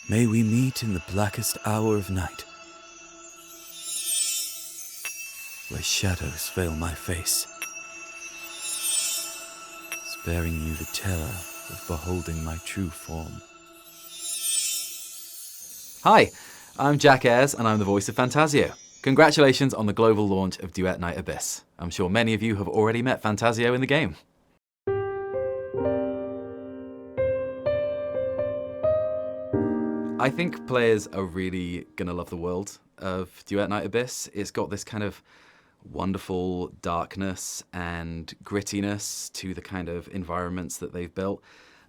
May we meet in the blackest hour of night, where shadows veil my face, sparing you the terror of beholding my true form. Hi, I'm Jack Ayres and I'm the voice of Phantasio. Congratulations on the global launch of Duet Night Abyss. I'm sure many of you have already met Phantasio in the game. I think players are really going to love the world of Duet Night Abyss. It's got this kind of wonderful darkness and grittiness to the kind of environments that they've built.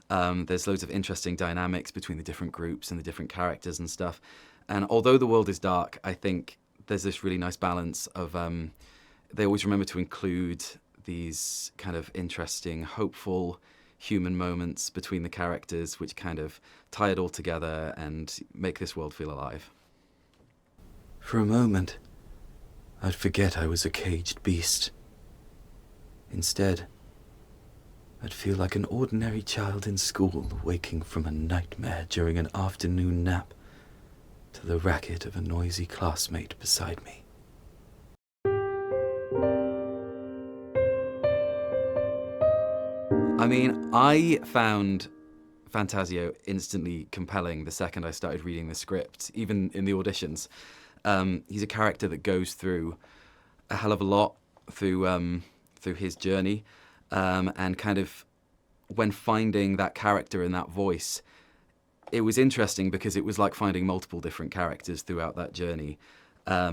There's loads of interesting dynamics between the different groups and the different characters and stuff. And although the world is dark, I think there's this really nice balance of, they always remember to include these kind of interesting, hopeful human moments between the characters, which kind of tie it all together and make this world feel alive. For a moment, I'd forget I was a caged beast. Instead, I'd feel like an ordinary child in school waking from a nightmare during an afternoon nap to the racket of a noisy classmate beside me. I mean, I found Phantasio instantly compelling the second I started reading the script, even in the auditions. He's a character that goes through a hell of a lot through his journey, and kind of when finding that character and that voice, it was interesting because it was like finding multiple different characters throughout that journey,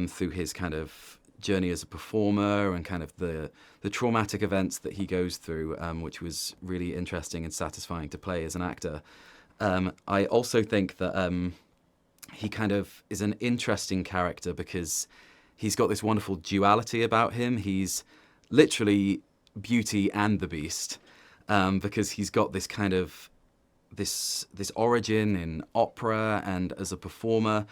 through his kind of journey as a performer and kind of the traumatic events that he goes through, which was really interesting and satisfying to play as an actor. I also think that he kind of is an interesting character because he's got this wonderful duality about him. He's literally Beauty and the Beast, because he's got this kind of this origin in opera and as a performer,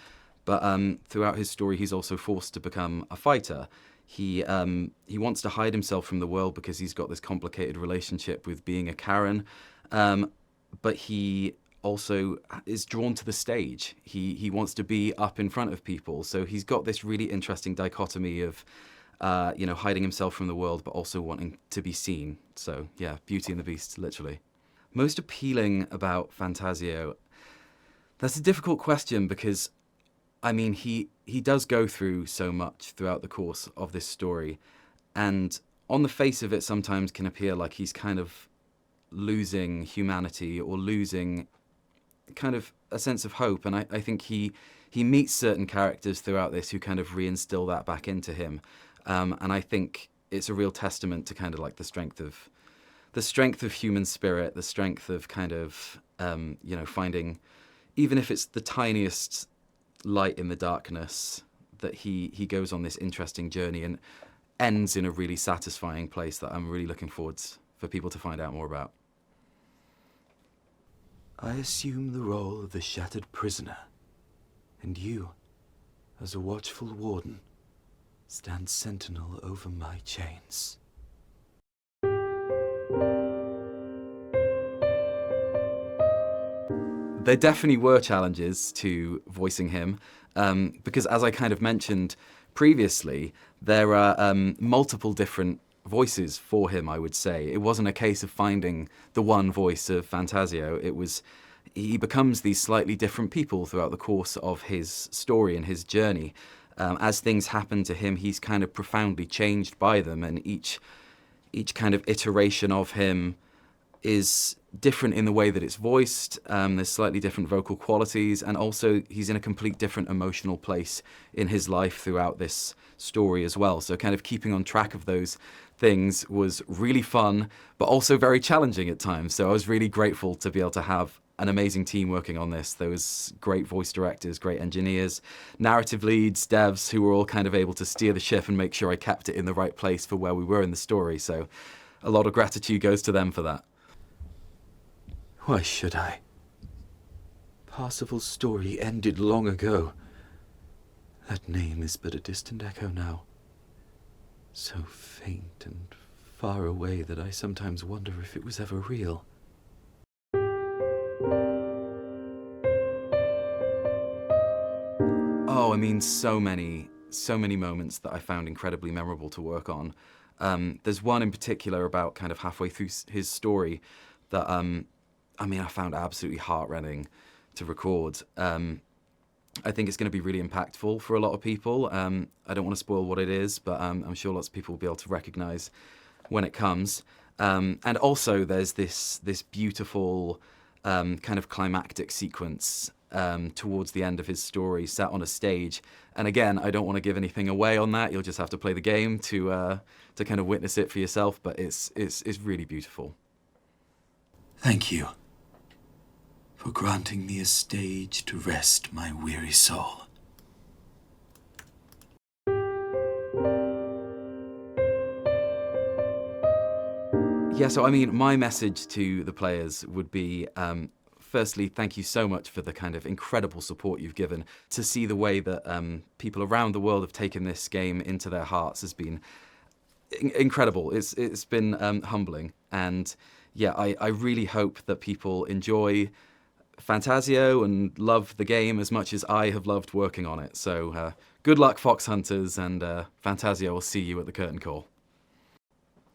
but throughout his story he's also forced to become a fighter. He wants to hide himself from the world because he's got this complicated relationship with being a Karen, but he also is drawn to the stage. He wants to be up in front of people, so he's got this really interesting dichotomy of hiding himself from the world but also wanting to be seen. So yeah, Beauty and the Beast, literally. Most appealing about Phantasio? That's a difficult question because, I mean, he does go through so much throughout the course of this story, and on the face of it sometimes can appear like he's kind of losing humanity or losing kind of a sense of hope, and I think he meets certain characters throughout this who kind of reinstill that back into him, and I think it's a real testament to kind of like the strength of human spirit, the strength of kind of finding, even if it's the tiniest light in the darkness, that he goes on this interesting journey and ends in a really satisfying place that I'm really looking forward for people to find out more about. I assume the role of the shattered prisoner, and you, as a watchful warden, stand sentinel over my chains. There definitely were challenges to voicing him, because as I kind of mentioned previously, there are multiple different voices for him, I would say. It wasn't a case of finding the one voice of Phantasio. He becomes these slightly different people throughout the course of his story and his journey. As things happen to him, he's kind of profoundly changed by them, and each kind of iteration of him is different in the way that it's voiced. There's slightly different vocal qualities, and also he's in a complete different emotional place in his life throughout this story as well. So kind of keeping on track of those things was really fun, but also very challenging at times. So I was really grateful to be able to have an amazing team working on this. There was great voice directors, great engineers, narrative leads, devs, who were all kind of able to steer the ship and make sure I kept it in the right place for where we were in the story. So a lot of gratitude goes to them for that. Why should I? Parsifal's story ended long ago. That name is but a distant echo now, so faint and far away that I sometimes wonder if it was ever real. Oh, I mean, so many moments that I found incredibly memorable to work on. There's one in particular about kind of halfway through his story that, I mean, I found absolutely heartrending to record. I think it's going to be really impactful for a lot of people. I don't want to spoil what it is, but I'm sure lots of people will be able to recognize when it comes. And also there's this beautiful kind of climactic sequence towards the end of his story set on a stage. And again, I don't want to give anything away on that. You'll just have to play the game to kind of witness it for yourself, but it's really beautiful. Thank you for granting me a stage to rest my weary soul. Yeah, so I mean, my message to the players would be, firstly, thank you so much for the kind of incredible support you've given. To see the way that people around the world have taken this game into their hearts has been incredible. It's been humbling. And yeah, I really hope that people enjoy Phantasio and love the game as much as I have loved working on it. So good luck, Fox Hunters, and Phantasio will see you at the curtain call.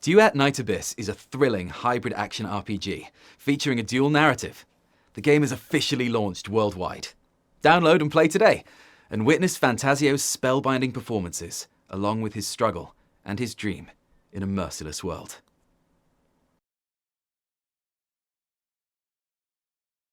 Duet Night Abyss is a thrilling hybrid action RPG featuring a dual narrative. The game is officially launched worldwide. Download and play today, and witness Phantasio's spellbinding performances, along with his struggle and his dream in a merciless world.